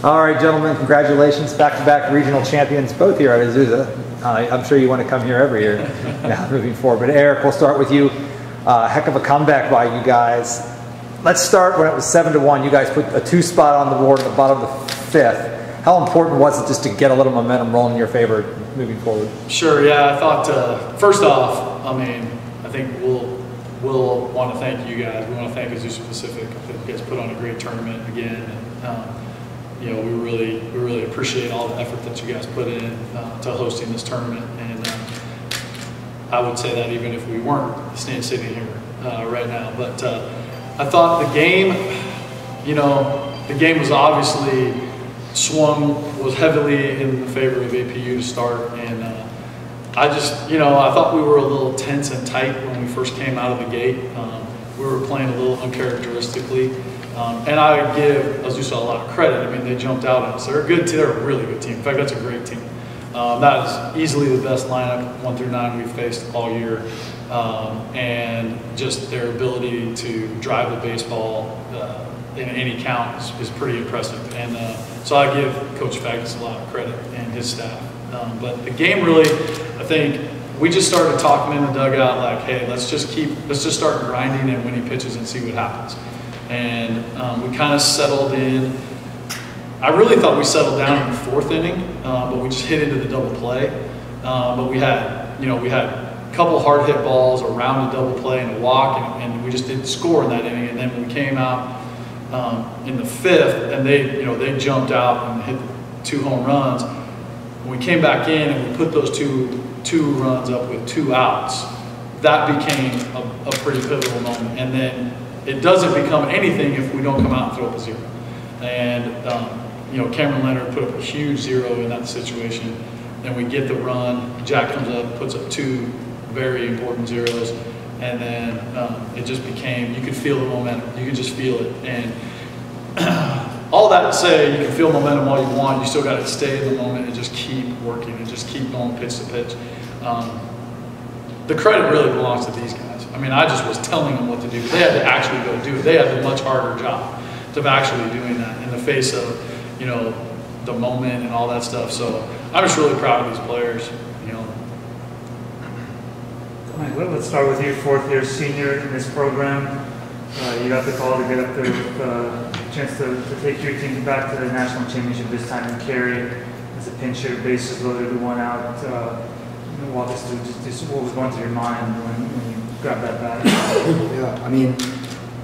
All right, gentlemen, congratulations. Back-to-back regional champions, both here at Azusa. I'm sure you want to come here every year now moving forward. But Eric, we'll start with you. Heck of a comeback by you guys. Let's start when it was 7-1. You guys put a 2 spot on the board at the bottom of the 5th. How important was it just to get a little momentum rolling in your favor moving forward? Sure, yeah. I thought, first off, I mean, I think we'll want to thank you guys. We want to thank Azusa Pacific. I think you guys put on a great tournament again. And, you know, we really appreciate all the effort that you guys put in to hosting this tournament. And I would say that even if we weren't sitting here right now. But I thought the game, you know, the game was obviously was heavily in the favor of APU to start. And I just, you know, I thought we were a little tense and tight when we first came out of the gate. We were playing a little uncharacteristically. And I would give Azusa a lot of credit. I mean, they jumped out at us. They're a good team. They're a really good team. In fact, that's a great team. That is easily the best lineup, 1 through 9, we've faced all year. And just their ability to drive the baseball in any count is pretty impressive. And so I give Coach Fagus a lot of credit and his staff. But the game really, I think, we just started talking in the dugout like, hey, let's just start grinding and winning pitches and see what happens. And we kind of settled in. I really thought we settled down in the 4th inning, but we just hit into the double play. But we had a couple hard hit balls around the double play and a walk, and we just didn't score in that inning. And then when we came out in the 5th, and they jumped out and hit 2 home runs. When we came back in and we put those two runs up with 2 outs, that became a pretty pivotal moment. And then it doesn't become anything if we don't come out and throw up a 0. And you know, Cameron Leonard put up a huge 0 in that situation. Then we get the run. Jack comes up, puts up 2 very important 0s, and then it just became. You could feel the momentum. You could just feel it. And all that to say, you can feel momentum all you want. You still got to stay in the moment and just keep working and just keep going pitch to pitch. The credit really belongs to these guys. I mean, I just was telling them what to do. They had to actually go do it. They had the much harder job of actually doing that in the face of, you know, the moment and all that stuff. So I'm just really proud of these players, you know. All right, let's start with you, 4th-year senior in this program. You got the call to get up there with a chance to take your team back to the national championship, this time in Cary as a pincher, bases loaded, 1 out. Walk us through just what was going through your mind when you grabbed that bat. Yeah, I mean,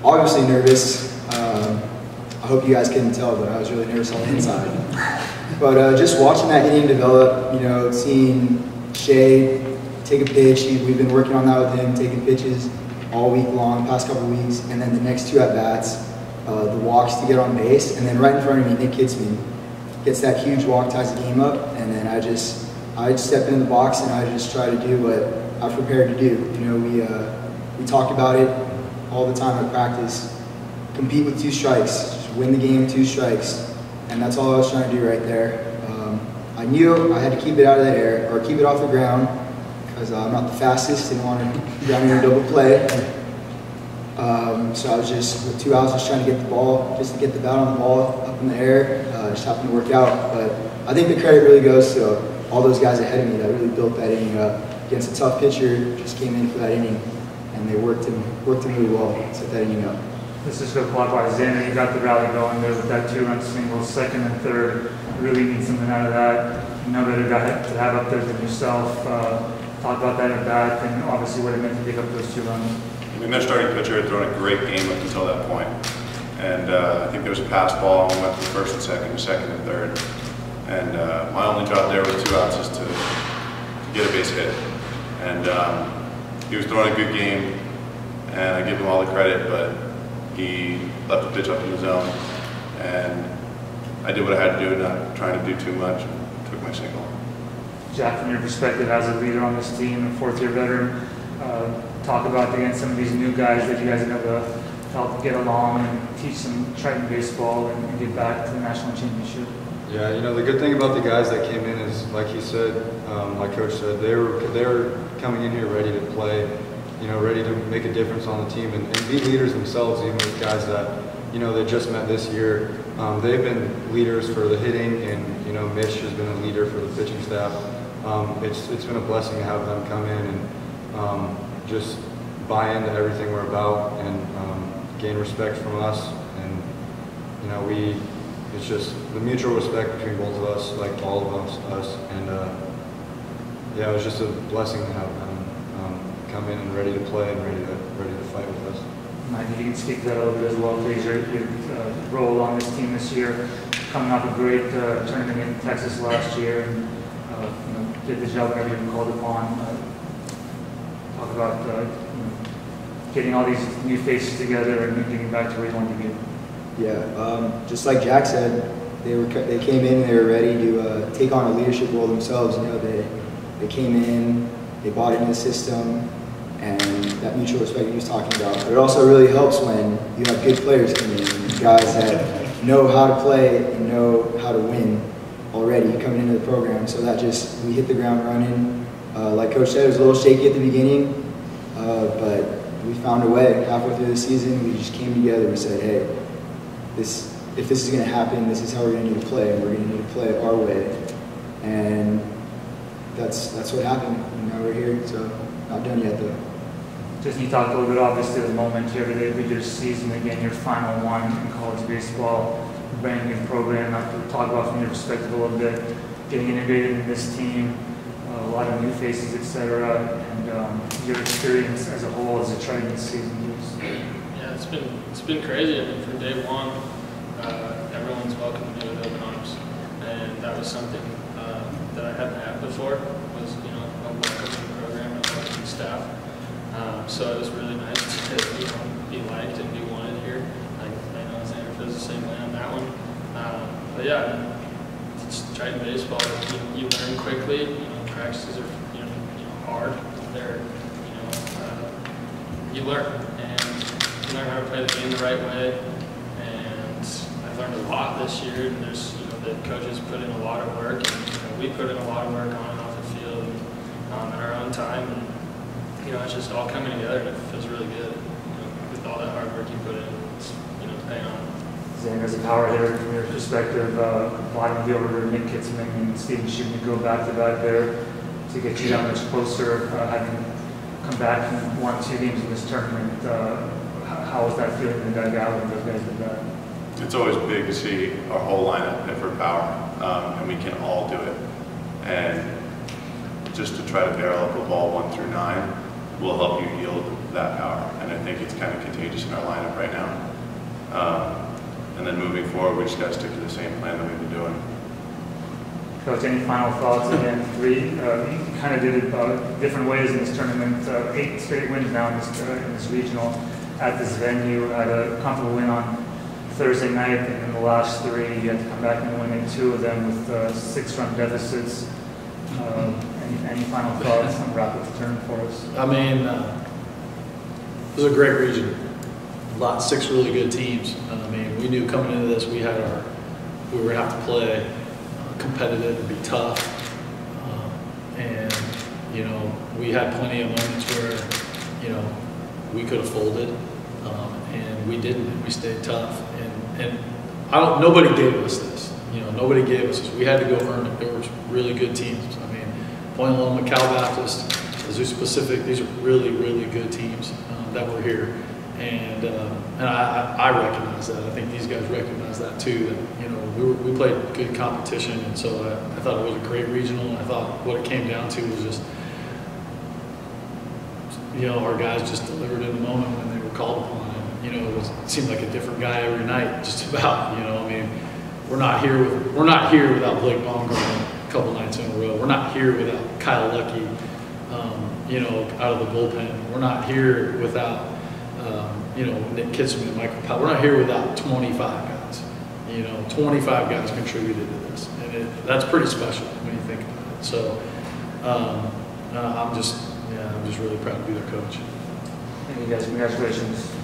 obviously nervous. I hope you guys couldn't tell, but I was really nervous on the inside. But just watching that inning develop, you know, seeing Shay take a pitch, we've been working on that with him, taking pitches all week long, past couple of weeks, and then the next 2 at-bats, the walks to get on base, and then right in front of me, Nick Kitzman gets that huge walk, ties the game up, and then I just step in the box and I just try to do what I've prepared to do. You know, we talk about it all the time at practice. Compete with 2 strikes, just win the game 2 strikes, and that's all I was trying to do right there. I knew I had to keep it out of the air or keep it off the ground because I'm not the fastest. Didn't want to ground in a double play. So I was just with 2 outs, just trying to get the ball, just to get the bat on the ball up in the air. Just happened to work out, but I think the credit really goes to all those guys ahead of me that really built that inning up against a tough pitcher. Just came in for that inning, and they worked him really well to set that inning up. Let's just go clockwise in, and you got the rally going there with that 2-run single, 2nd and 3rd. You really need something out of that. No better guy to have up there than yourself. Talk about that at bat, and obviously what it meant to pick up those 2 runs. I mean, their starting pitcher had thrown a great game up until that point. And I think there was a pass ball, and we went to 1st and 2nd and 3rd. And my only job there with 2 outs is to get a base hit. And he was throwing a good game, and I give him all the credit, but he left the pitch up in the zone. And I did what I had to do, not trying to do too much, and took my single. Jack, from your perspective as a leader on this team, a 4th-year veteran, talk about, again, some of these new guys that you guys have able to help get along and teach them Triton baseball and get back to the national championship. Yeah, you know, the good thing about the guys that came in is, like he said, like Coach said, they were coming in here ready to play, you know, ready to make a difference on the team and be leaders themselves, even with guys that you know, they just met this year. They've been leaders for the hitting, and you know, Mitch has been a leader for the pitching staff. It's been a blessing to have them come in and just buy into everything we're about and gain respect from us. And you know, it's just the mutual respect between both of us, like all of us. And yeah, it was just a blessing to have them come in and ready to play and ready to fight with us. Mike, if you can speak to that a little bit as well, please. Your role on this team this year, coming off a great tournament in Texas last year, and you know, did the job whenever you were called upon. Talk about you know, getting all these new faces together and getting back to where you want to be. Yeah, just like Jack said, they came in and they were ready to take on a leadership role themselves. You know, they came in, they bought into the system, and that mutual respect he was talking about. But it also really helps when you have good players coming in, guys that know how to play and know how to win already coming into the program. So that just, we hit the ground running. Like Coach said, it was a little shaky at the beginning, but we found a way. Halfway through the season, we just came together and said, hey, if this is going to happen, this is how we're going to need to play, and we're going to need to play it our way. And that's what happened. And now we're here, so not done yet though. Just you talked a little bit obviously the moment here today with your season, again, your final one in college baseball, brand new program. Talk about from your perspective a little bit, getting integrated in this team, a lot of new faces, etc., and your experience as a whole as a training season. Yeah, it's been crazy. I mean, from day one, everyone's welcomed me with open arms, and that was something that I hadn't had before. Was a welcoming program, a welcoming staff. So it was really nice to be liked and be wanted here. I know Xander feels the same way on that one. But yeah, it's trying baseball. You learn quickly. Practices are hard. They're you learn and you learn how to play the game the right way. And I've learned a lot this year. And there's the coaches put in a lot of work, and we put in a lot of work on and off the field in our own time. And, it's just all coming together, and it feels really good. With all that hard work you put in, it's paying off. Xander, as a power hitter, from your perspective, bottom fielder Nick Kitzman and Steven Shubin go back to back there to get you that much closer, having come back and won 2 games in this tournament. How was that feeling in the dugout when those guys did that? It's always big to see our whole lineup hit for power, and we can all do it. And just to try to barrel up a ball 1 through 9 will help you yield that power. And I think it's kind of contagious in our lineup right now. And then moving forward, we just got to stick to the same plan that we've been doing. Coach, any final thoughts? Again, you kind of did it different ways in this tournament. 8 straight wins now in this regional at this venue. Had a comfortable win on Thursday night, and in the last 3, you had to come back and win 2 of them with 6-run deficits. Any final thoughts on rapid turn for us? I mean, it was a great region. 6 really good teams. I mean, we knew coming into this we were going to have to play competitive and be tough. And we had plenty of moments where we could have folded, and we didn't. We stayed tough, and nobody gave us this. Nobody gave us this. We had to go earn it. There were really good teams. I mean, Point Loma, Cal Baptist, Azusa Pacific. These are really, really good teams that were here, and I recognize that. I think these guys recognize that too. That we played good competition, and so I thought it was a great regional. And I thought what it came down to was just our guys just delivered in the moment when they were called upon. And it seemed like a different guy every night, just about. I mean, we're not here without Blake Baumgartner a couple nights in a row. We're not here without Kyle Lucky, out of the bullpen. We're not here without, Nick Kitzman and Michael Powell. We're not here without 25 guys. 25 guys contributed to this, and that's pretty special when you think about it. So I'm just really proud to be their coach. Thank you guys. Congratulations.